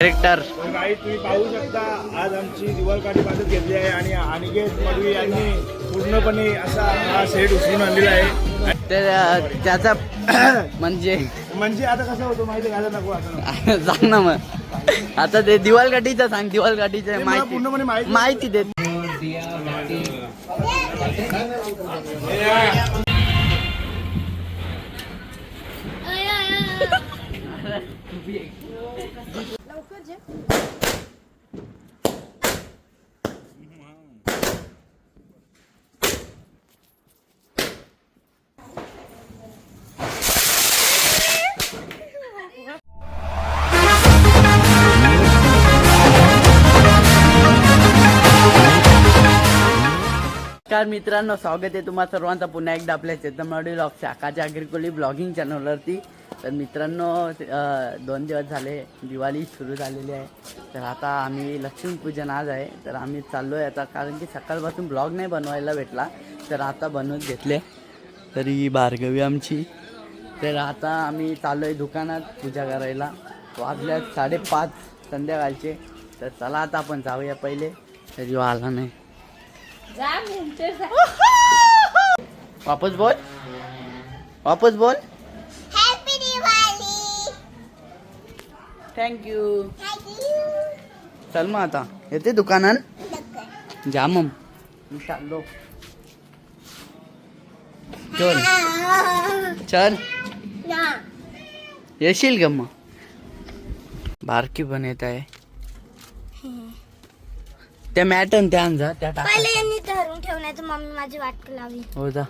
Director काही तुम्ही पाहू शकता, आज आमची दिवाळकाठी बांधत घेतली आहे आणि अनिकेत मडवी यांनी पूर्णपणे असा हा सेट उचलून आणलेला आहे. त्याचा म्हणजे आता कसं होतं माहिती आहे का? नको आता सांग ना मग. आता ते दिवाळकाठीचं सांग. दिवाळकाठीचं पूर्णपणे माहिती देत. नमस्कार मित्रांनो, स्वागत आहे तुम्हा सर्वांचा पुन्हा एकदा आपल्या चेतनवाडी ब्लॉग शाखाच्या अग्रिकोली ब्लॉगिंग चॅनलवरती. तर मित्रांनो, 2 दिवस झाले दिवाळी सुरू झालेली आहे. तर आता आम्ही लक्ष्मीपूजन आज आहे, तर आम्ही चाललो आहे आता, कारण की सकाळपासून ब्लॉग नाही बनवायला भेटला, तर आता बनवून घेतले. तरी भार्गवी आमची. तर आता आम्ही चाललो आहे दुकानात पूजा करायला. वाजल्यात 5:30 संध्याकाळचे. तर चला आता आपण जाऊया पहिले. तरी आला नाही. वापस बोल. हॅपी दिवाळी. थँक्यू. चल मग आता येते दुकानात जा. मग मी चाललो. चल येशील ग मग. बारकी पण येत आहे. त्या मॅटन त्या आणजा त्या टाका. पहिले यांनी धरून ठेवण्याचं, मम्मी माझी वाट लावली. हो जा.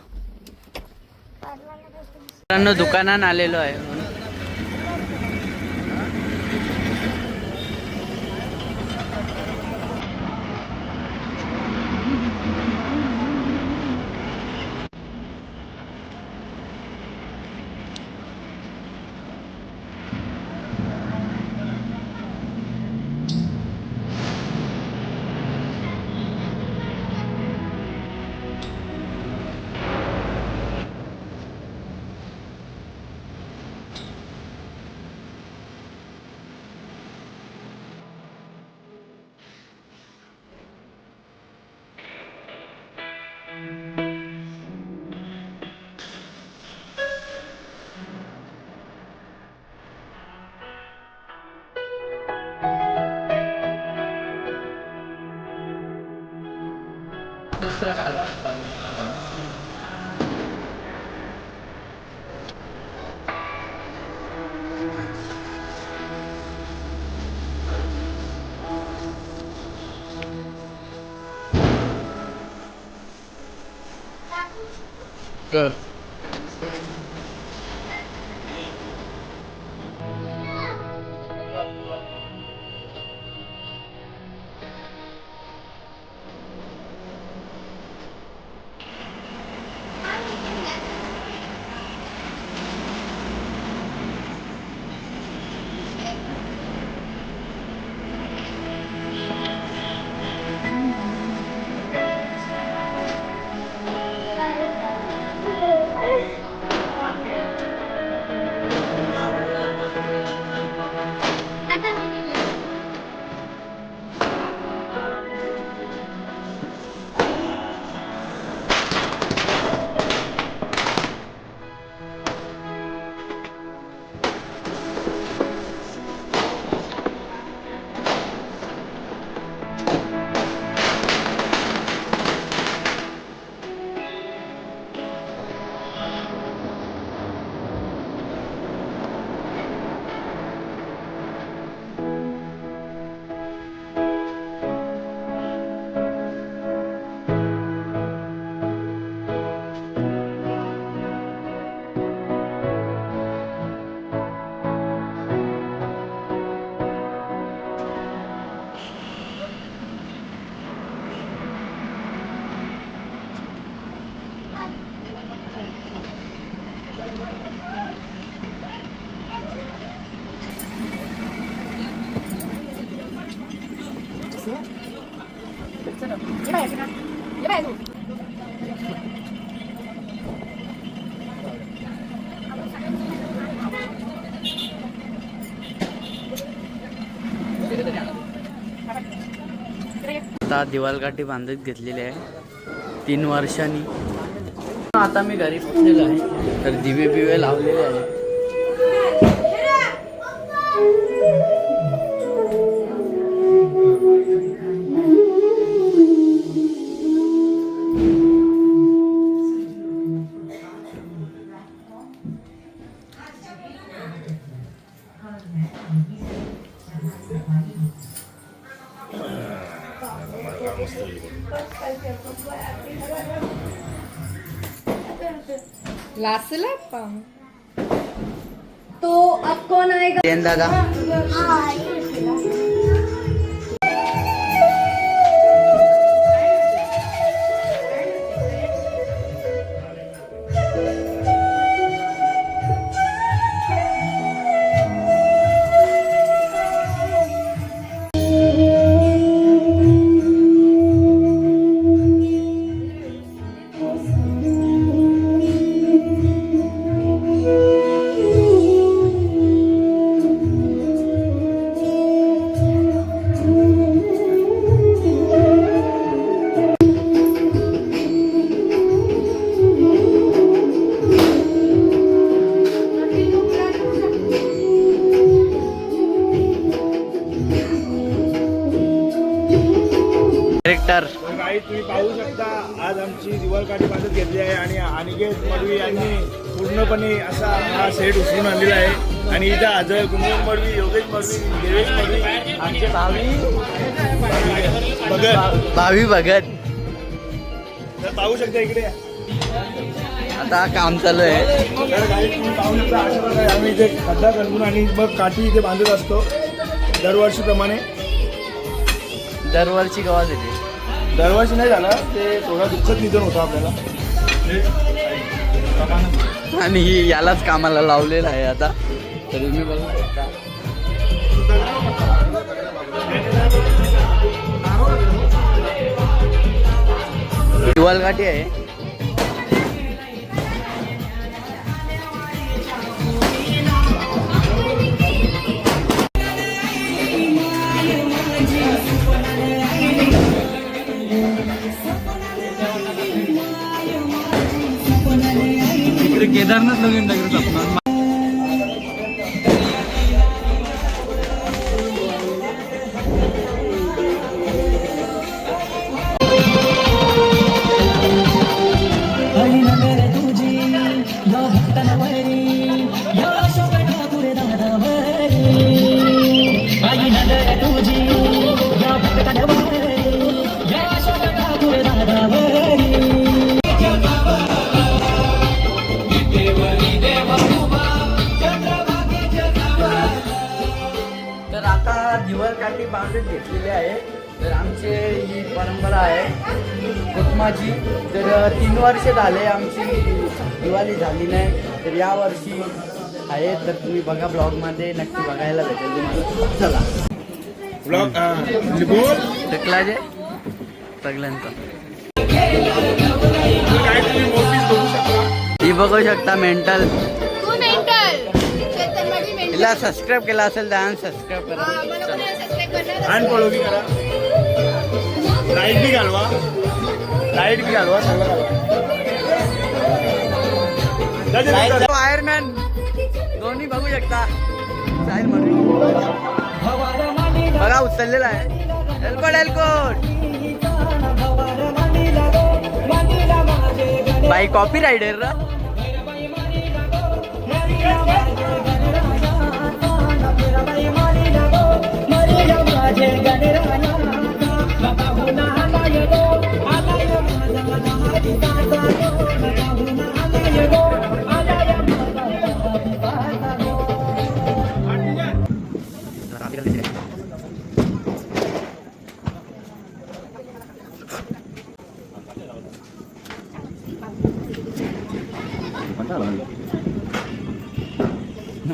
मित्रांनो, दुकानात आलेलो आहे. दुसरा काढा. कर. दिवालकाठी बांधत घेतलेली आहे 3 वर्षांनी. आता मी घरी पोचलेलो आहे, तर दिवे बिवे लावलेले आहे. तो अब कौन आएगा? जयंत दादा डायरेक्टर. तर काही तुम्ही पाहू शकता आज आमची दिवाळकाठी बांधत घेतली आहे आणि अनिकेत मडवी यांनी पूर्णपणे असा हा सेट उचलून आणलेला आहे. आणि इथं अजय गुंजन मडवी, योगेश मडवी, देवेश मडवी, आमचे भगत भावी भगत. तर पाहू शकता इकडे. आता काम चालू आहे. तर काही तुम्ही पाहू शकता अशा प्रकारे आम्ही इथे खड्डा खणून आणि मग काठी इथे बांधत असतो दरवर्षीप्रमाणे. दरवर्षी गावात येते. दरवर्षी नाही झाला, ते थोडा दुःखद निधन होतं आपल्याला. आणि यालाच कामाला लावलेलं आहे आता. तर तुम्ही बघू शकता दिवालकाठी आहे. केदारनाथ नवीन नगर आपण दिवाळकाठी बांधत घेतलेली आहे. तर आमचे ही परंपरा आहे कुटुंबाची. तर 3 वर्ष झाले आमची दिवाळी झाली नाही, तर या वर्षी आहे. तर तुम्ही बघा ब्लॉगमध्ये नक्की बघायला भेटेल तुम्हाला. चला ब्लॉग बोल टकलाचे सगळ्यांचा काय तुम्ही मोठीच बघू शकता. ही बघू शकता मेंटल. तू मेंटल मेंटल. तिला सबस्क्राईब केला असेल तर सबस्क्राईब करा. हँड फॉलो बी करा, लाईट बी घालवा, लाईट बी घालवा, सगळं घालवा. आयरमॅन दोन्ही बघू शकता. साहिल म्हणून बघा उचललेला आहे. एलकोट एलकोट बाई कॉपी रायडर रा.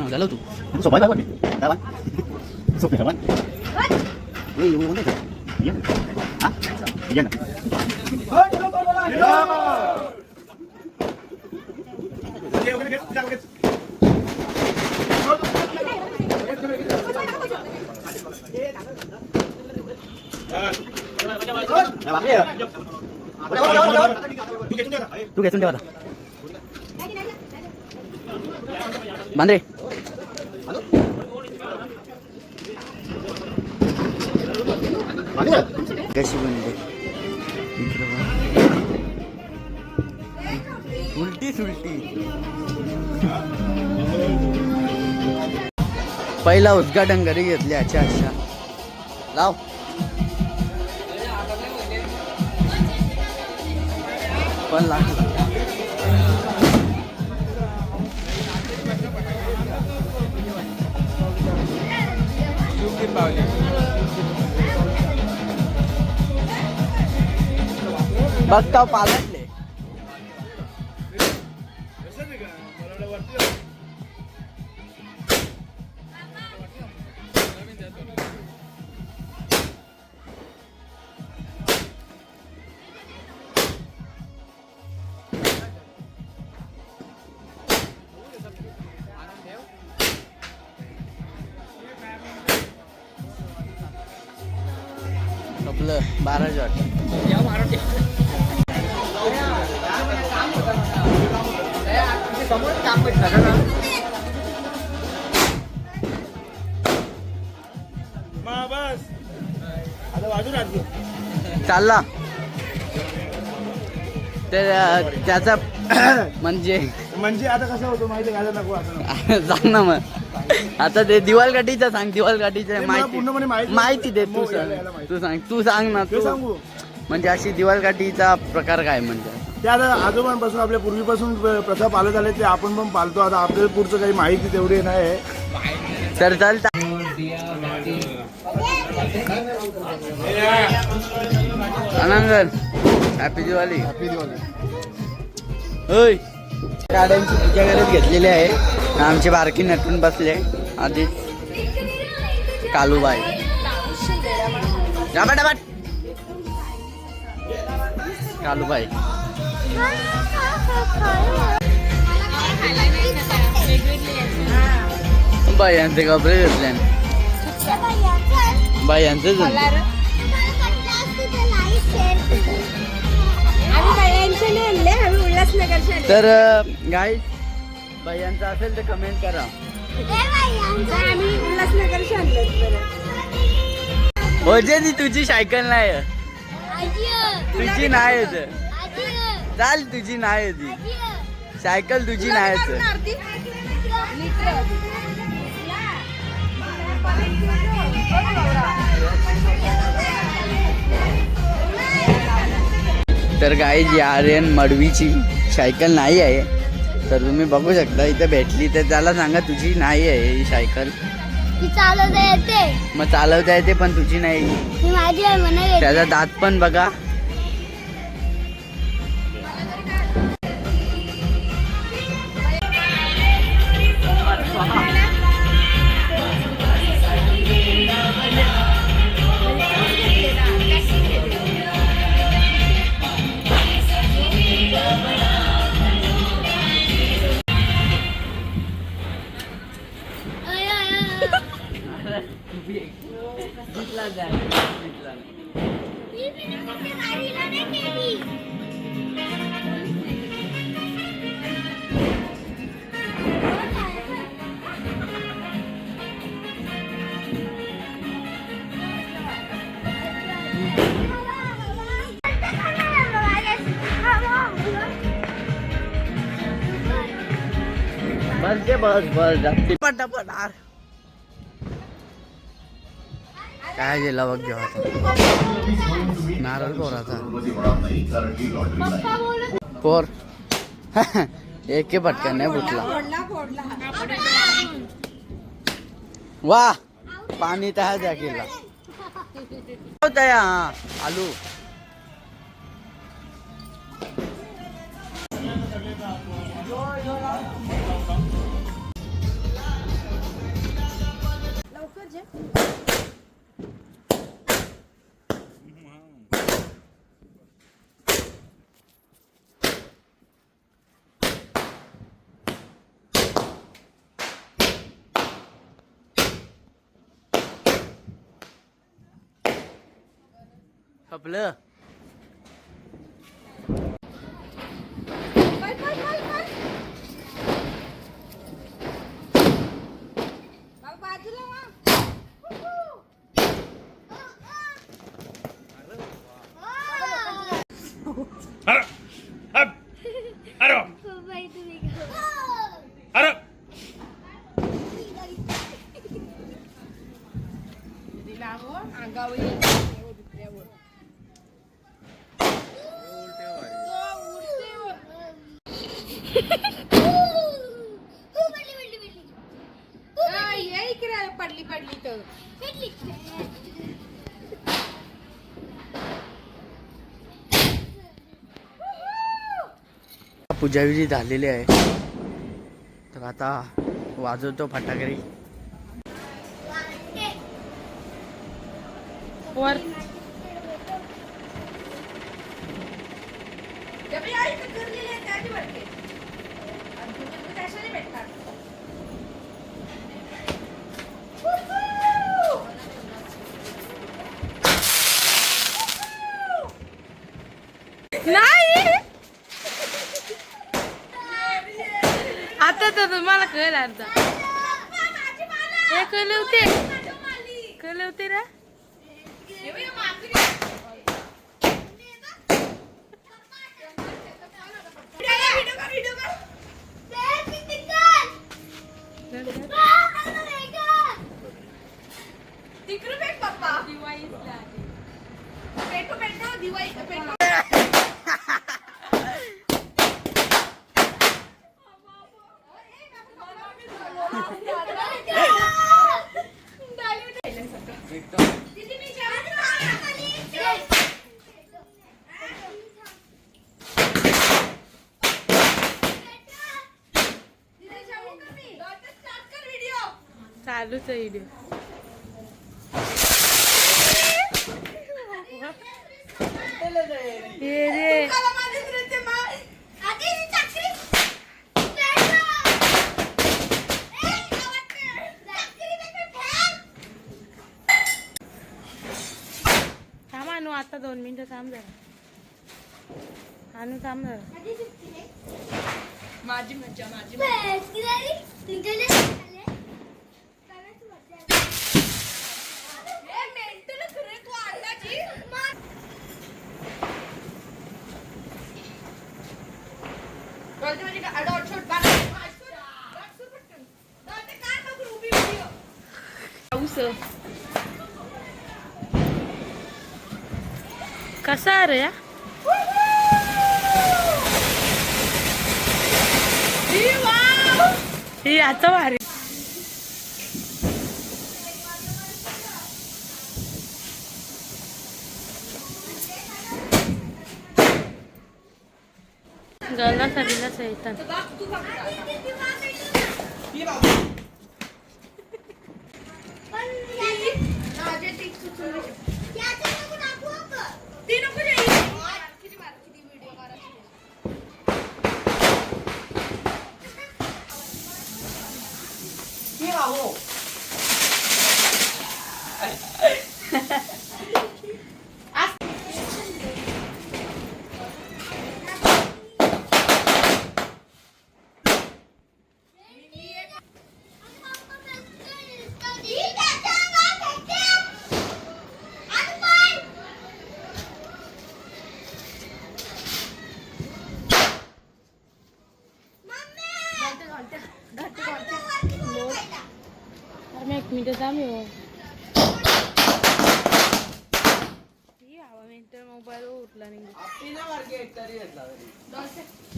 झालं तू सोपाय काय काय सोपे हवा ए येऊ म्हणते ये हा ये ना तू घेतून ठेवा आता. बांधरे कशी बनते उलटी सुलटी. पहिला उद्घाटन घरी घेतले. अच्छा अच्छा लाव. पण लागला बघता पालटले. आपलं 12 जॉट बस आता वाजून राहतो. चालला. तर त्याचा म्हणजे म्हणजे आता कसं होतं माहिती घाला नको आता. सांग ना मग. आता ते दिवाळकाठीचं सांग. दिवाळकाठीचं मला पूर्णपणे माहिती माहिती माहिती दे. तू हो, सांग. याला माहिती. तू सांग ना. ते तू सांगू म्हणजे अशी दिवाळकाठीचा प्रकार काय म्हणजे. ते आता आजोबांपासून आपल्या पूर्वीपासून प्रथा पालत आले ते आपण पण पालतो. आता आपल्याला पुढचं काही माहिती तेवढी नाही आहे. तर चल आनंदन हॅपी दिवाळी. होय गाड्यांची पूजा करत घेतलेली आहे. आमचे बारकी नटून बसले आधीच. कालूबाई डाबाट कालूबाई बायांचे कपडे घेतले. बायांचे तर गाय बायांचं असेल तर कमेंट करा. म्हणजे ती तुझी सायकल नाही. तुझी नाही चाल. तुझी नाही ती सायकल. तुझी नाही. तर गाईज आर्यन मडवीची सायकल नाही आहे. तर तुम्ही बघू शकता इथे भेटली. तर त्याला सांगा तुझी नाही आहे ही सायकल. चालवता येते. मग चालवता येते पण तुझी नाही. ही माझी आहे म्हणा. त्याचा दात पण बघा. बस जास्ती पटापट. काय दिला बघ जेव्हा नारळ कोराचा कोर. एक पटकन नाही फुटला. वा पाणी त्या द्या केला. हा आलू खपलं. पडली पडली तर पूजाविधी झालेली आहे तर आता वाजवतो फटाके वर नाही आता तर तुम्हाला कळलं अर्धा हे कळवते कळवते रे चालूच आहे व्हिडिओ ये रे थांब आणू आता 2 मिनिटं थांब जरा आणू थांब जरा माझी मज्जा माझी कसा रे या ही आता भारी गला सरीला सैतान एक मिनिट थांब मिनिट मोबाईल उठला नाही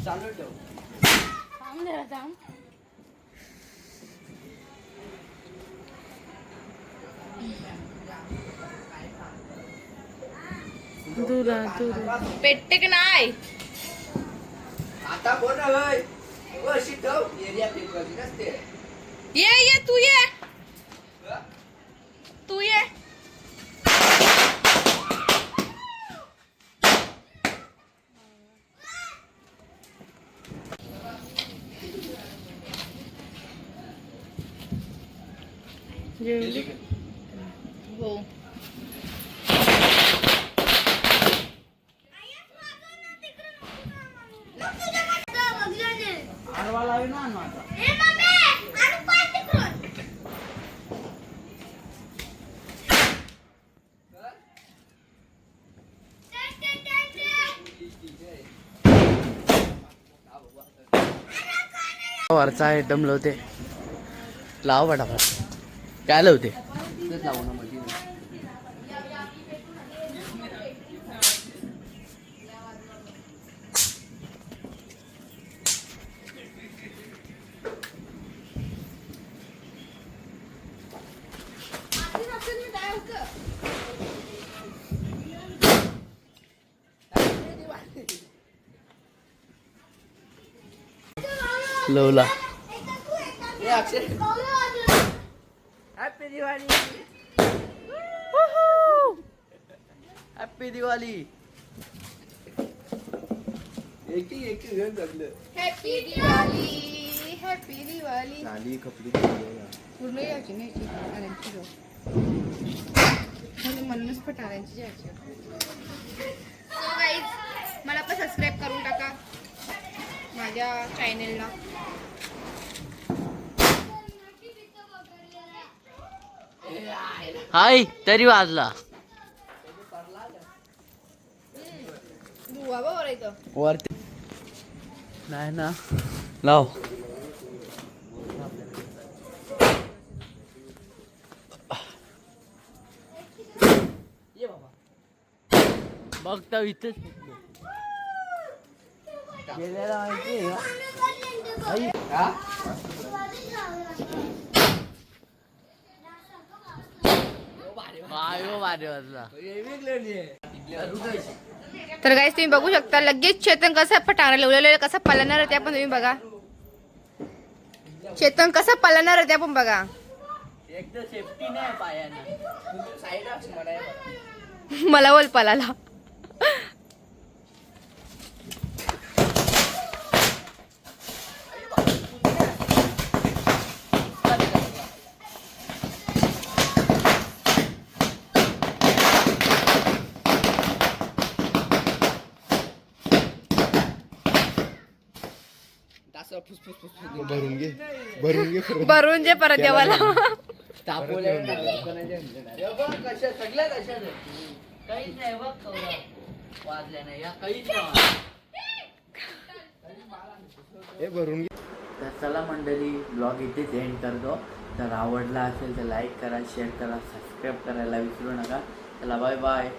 चालू ठेव थांब जरा थांब दूर पेट्टे का नाही आता कोण होय अशी ठेव एरिया पिंपळाची नसते ये तू ये तू ये जेवली हो आडवा लावी ना आणू आता वरचा आयटम लावते लाव फटाफट काय लावते लावू ना मध्ये लवला happy Diwali happy Diwali. Happy Diwali happy Diwali. पूर्ण यायची नाही फटाऱ्यांची रो. म्हणूनच फटाऱ्यांची जायची. सो गाईज मला पण सबस्क्राईब करून टाका माझ्या चॅनेलला. हाय तरी वाजला दुवा बरोबर इथं. वरती नाही ना लाव. बघता इथेच गेलेला माहिती आहे का? तर गाईज तुम्ही बघू शकता लगेच चेतन कसा फटारा लावलेला कसा पळणार ते आपण तुम्ही बघा. चेतन कसा पळणार ते आपण बघा. एक तर सेफ्टी नाही पायानं. मला बोल पळाला. भरून जे परत देवाला. काहीच नाही बघ वाजल्या नाही या काहीच नाही. तर चला मंडळी ब्लॉग इथेच एंड करतो. तर आवडला असेल तर लाईक करा शेअर करा सबस्क्राईब करायला विसरू नका. चला बाय बाय.